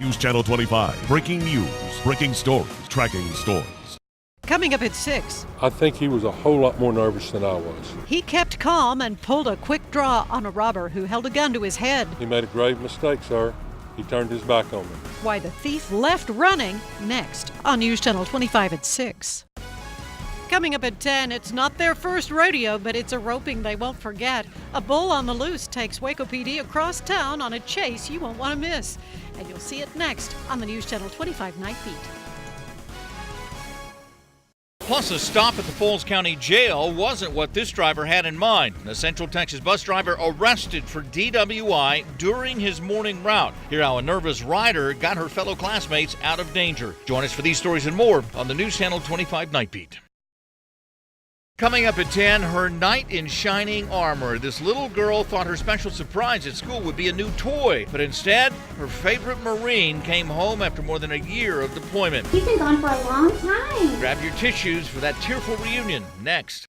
News Channel 25. Breaking news, breaking stories, tracking stories. Coming up at 6. I think he was a whole lot more nervous than I was. He kept calm and pulled a quick draw on a robber who held a gun to his head. He made a grave mistake, sir. He turned his back on me. Why the thief left running, next on News Channel 25 at 6. Coming up at 10, it's not their first rodeo, but it's a roping they won't forget. A bull on the loose takes Waco PD across town on a chase you won't want to miss. And you'll see it next on the News Channel 25 Night Beat. Plus, a stop at the Falls County Jail wasn't what this driver had in mind. A Central Texas bus driver arrested for DWI during his morning route. Hear how a nervous rider got her fellow classmates out of danger. Join us for these stories and more on the News Channel 25 Night Beat. Coming up at 10, her knight in shining armor. This little girl thought her special surprise at school would be a new toy, but instead, her favorite Marine came home after more than a year of deployment. He's been gone for a long time. Grab your tissues for that tearful reunion next.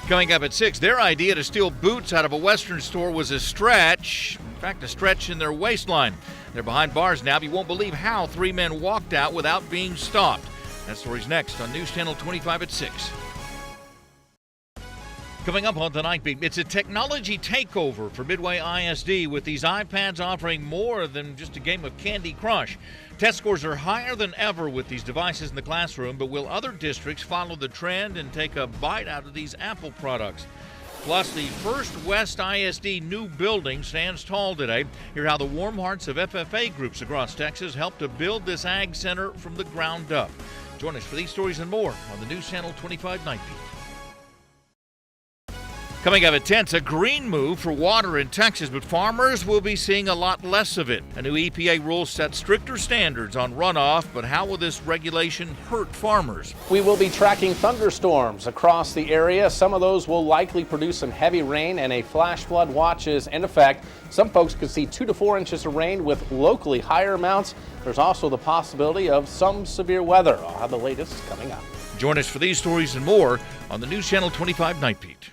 Coming up at 6, their idea to steal boots out of a Western store was a stretch. In fact, a stretch in their waistline. They're behind bars now, but you won't believe how 3 men walked out without being stopped. That story's next on News Channel 25 at 6. Coming up on the Night Beat, it's a technology takeover for Midway ISD with these iPads offering more than just a game of Candy Crush. Test scores are higher than ever with these devices in the classroom, but will other districts follow the trend and take a bite out of these Apple products? Plus, the first West ISD new building stands tall today. Hear how the warm hearts of FFA groups across Texas helped to build this ag center from the ground up. Join us for these stories and more on the News Channel 25 Night Beat. Coming up at 10, it's a green move for water in Texas, but farmers will be seeing a lot less of it. A new EPA rule sets stricter standards on runoff, but how will this regulation hurt farmers? We will be tracking thunderstorms across the area. Some of those will likely produce some heavy rain, and a flash flood watch is in effect. Some folks could see 2 to 4 inches of rain with locally higher amounts. There's also the possibility of some severe weather. I'll have the latest coming up. Join us for these stories and more on the News Channel 25 Night Beat.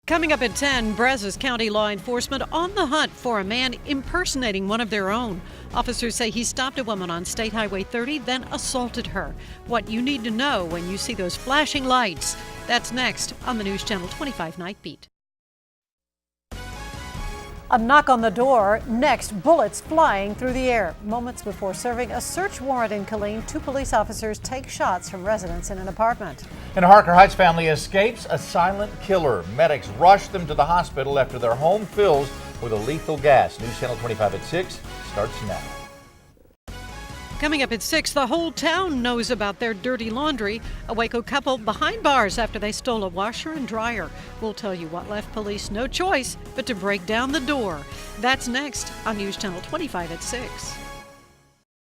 Coming up at 10, Brazos County law enforcement on the hunt for a man impersonating one of their own. Officers say he stopped a woman on State Highway 30, then assaulted her. What you need to know when you see those flashing lights. That's next on the News Channel 25 Night Beat. A knock on the door, next bullets flying through the air. Moments before serving a search warrant in Killeen, 2 police officers take shots from residents in an apartment. And a Harker Heights family escapes a silent killer. Medics rush them to the hospital after their home fills with a lethal gas. News Channel 25 at 6 starts now. Coming up at 6, the whole town knows about their dirty laundry. A Waco couple behind bars after they stole a washer and dryer. We'll tell you what left police no choice but to break down the door. That's next on News Channel 25 at 6.